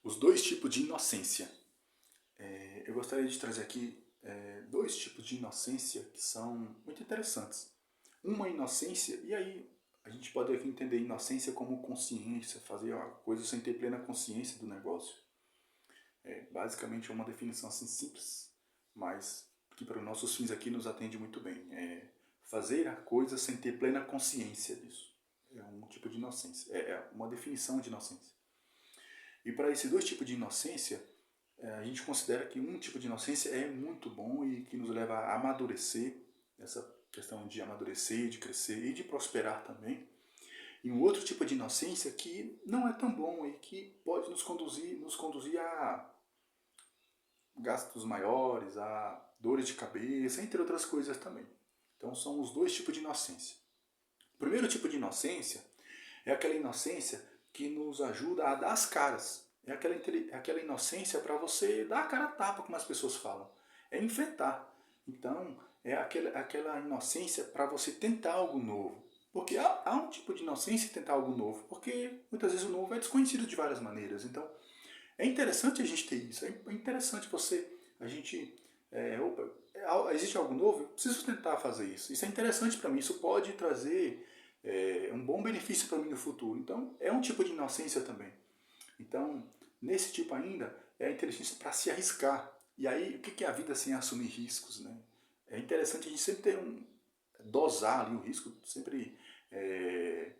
Os dois tipos de inocência. Eu gostaria de trazer aqui dois tipos de inocência que são muito interessantes. Uma inocência, e aí a gente pode aqui entender inocência como consciência, fazer a coisa sem ter plena consciência do negócio. Basicamente é uma definição assim simples, mas que para os nossos fins aqui nos atende muito bem. Fazer a coisa sem ter plena consciência disso. É um tipo de inocência, é uma definição de inocência. E para esses dois tipos de inocência, a gente considera que um tipo de inocência é muito bom e que nos leva a amadurecer, essa questão de amadurecer, de crescer e de prosperar também. E um outro tipo de inocência que não é tão bom e que pode nos conduzir a gastos maiores, a dores de cabeça, entre outras coisas também. Então são os dois tipos de inocência. O primeiro tipo de inocência é aquela inocência que nos ajuda a dar as caras. É aquela inocência para você dar a cara a tapa, como as pessoas falam. É enfrentar. Então, é aquela inocência para você tentar algo novo. Porque há um tipo de inocência em tentar algo novo. Porque muitas vezes o novo é desconhecido de várias maneiras. Então, é interessante a gente ter isso. É interessante a gente, opa, existe algo novo? Eu preciso tentar fazer isso. Isso é interessante para mim. Isso pode trazer um bom benefício para mim no futuro. Então, é um tipo de inocência também. Então, nesse tipo ainda, é a inteligência para se arriscar. E aí, o que é a vida sem assumir riscos, né? É interessante a gente sempre ter dosar ali o risco, sempre é,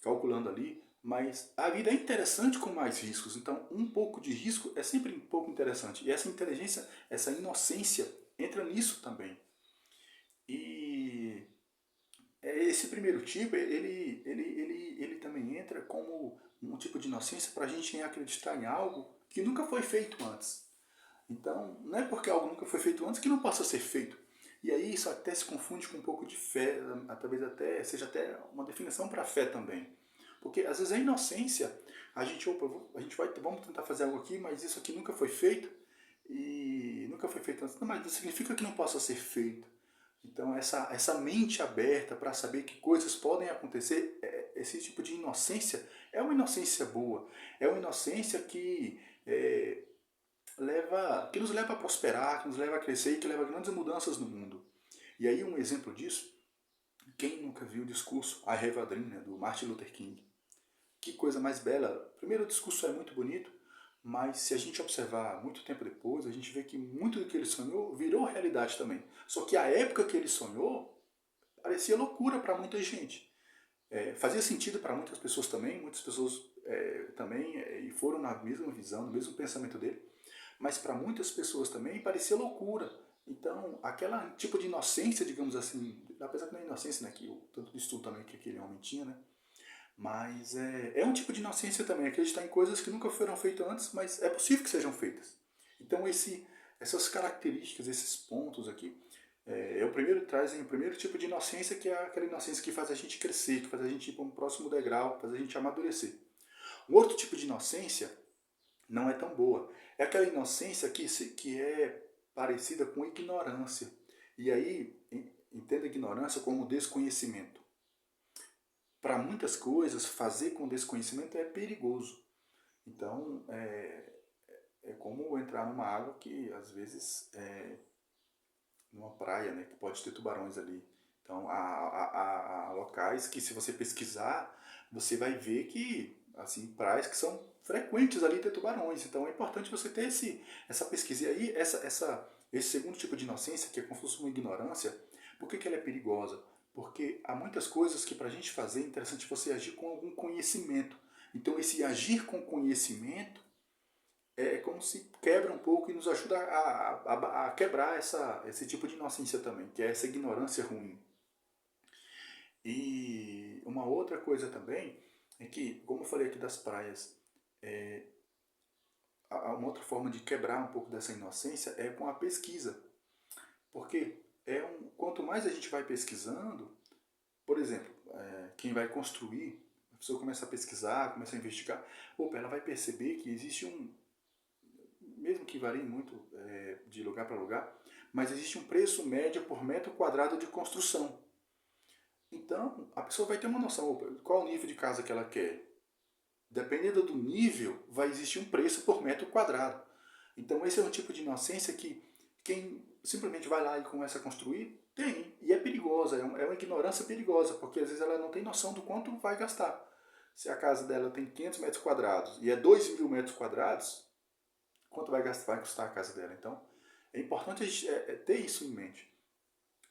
calculando ali, mas a vida é interessante com mais riscos, então um pouco de risco é sempre um pouco interessante. E essa inteligência, essa inocência entra nisso também. E esse primeiro tipo, ele também entra como um tipo de inocência para a gente acreditar em algo que nunca foi feito antes. Então, não é porque algo nunca foi feito antes que não possa ser feito. E aí isso até se confunde com um pouco de fé, talvez até seja até uma definição para fé também. Porque às vezes a inocência, vamos tentar fazer algo aqui, mas isso aqui nunca foi feito e nunca foi feito antes. Não, mas não significa que não possa ser feito. Então essa mente aberta para saber que coisas podem acontecer, esse tipo de inocência é uma inocência boa, é uma inocência que nos leva a prosperar, que nos leva a crescer e que leva a grandes mudanças no mundo. E aí um exemplo disso, quem nunca viu o discurso I Have a Dream, né, do Martin Luther King? Que coisa mais bela. Primeiro, o discurso é muito bonito, mas se a gente observar muito tempo depois, a gente vê que muito do que ele sonhou virou realidade também. Só que a época que ele sonhou parecia loucura para muita gente. Fazia sentido para muitas pessoas também e foram na mesma visão, no mesmo pensamento dele, mas para muitas pessoas também parecia loucura. Então, aquela tipo de inocência, digamos assim, apesar que não é inocência, né, que tanto de estudo também que aquele homem tinha, né, mas é um tipo de inocência também, acreditar em coisas que nunca foram feitas antes, mas é possível que sejam feitas. Então essas características, esses pontos aqui, trazem o primeiro tipo de inocência, que é aquela inocência que faz a gente crescer, que faz a gente ir para um próximo degrau, faz a gente amadurecer. Um outro tipo de inocência não é tão boa. É aquela inocência que é parecida com ignorância. E aí, entenda ignorância como desconhecimento. Para muitas coisas, fazer com desconhecimento é perigoso. Então, é como entrar numa água que, às vezes, numa praia, né, que pode ter tubarões ali. Então, há locais que, se você pesquisar, você vai ver que, assim, praias que são frequentes ali ter tubarões. Então, é importante você ter essa pesquisa. E aí, esse segundo tipo de inocência, que é como se fosse uma ignorância, por que ela é perigosa? Porque há muitas coisas que, para a gente fazer, é interessante você agir com algum conhecimento. Então, esse agir com conhecimento é como se quebra um pouco e nos ajuda a quebrar esse tipo de inocência também, que é essa ignorância ruim. E uma outra coisa também é que, como eu falei aqui das praias, uma outra forma de quebrar um pouco dessa inocência é com a pesquisa. Porque quanto mais a gente vai pesquisando, por exemplo, quem vai construir, a pessoa começa a pesquisar, começa a investigar, ela vai perceber que existe mesmo que varie muito de lugar para lugar, mas existe um preço médio por metro quadrado de construção. Então, a pessoa vai ter uma noção, qual o nível de casa que ela quer. dependendo do nível, vai existir um preço por metro quadrado. Então esse é um tipo de inocência que quem simplesmente vai lá e começa a construir, tem, e é perigosa, é uma ignorância perigosa, porque às vezes ela não tem noção do quanto vai gastar. Se a casa dela tem 500 metros quadrados e é 2.000 metros quadrados, quanto vai gastar, vai custar a casa dela? Então, é importante a gente ter isso em mente.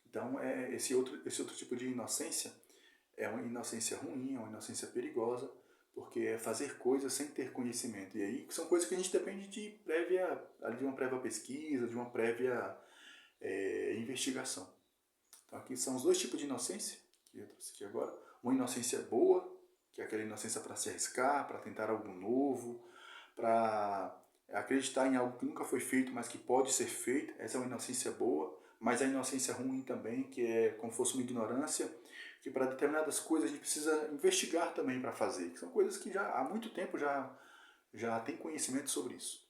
Então, esse outro tipo de inocência é uma inocência ruim, é uma inocência perigosa, porque é fazer coisas sem ter conhecimento. E aí são coisas que a gente depende de uma prévia pesquisa, de uma prévia investigação. Então aqui são os dois tipos de inocência que eu trouxe aqui agora. Uma inocência boa, que é aquela inocência para se arriscar, para tentar algo novo, para acreditar em algo que nunca foi feito, mas que pode ser feito. Essa é uma inocência boa. Mas a inocência ruim também, que é como se fosse uma ignorância, que para determinadas coisas a gente precisa investigar também para fazer, que são coisas que já há muito tempo já tem conhecimento sobre isso.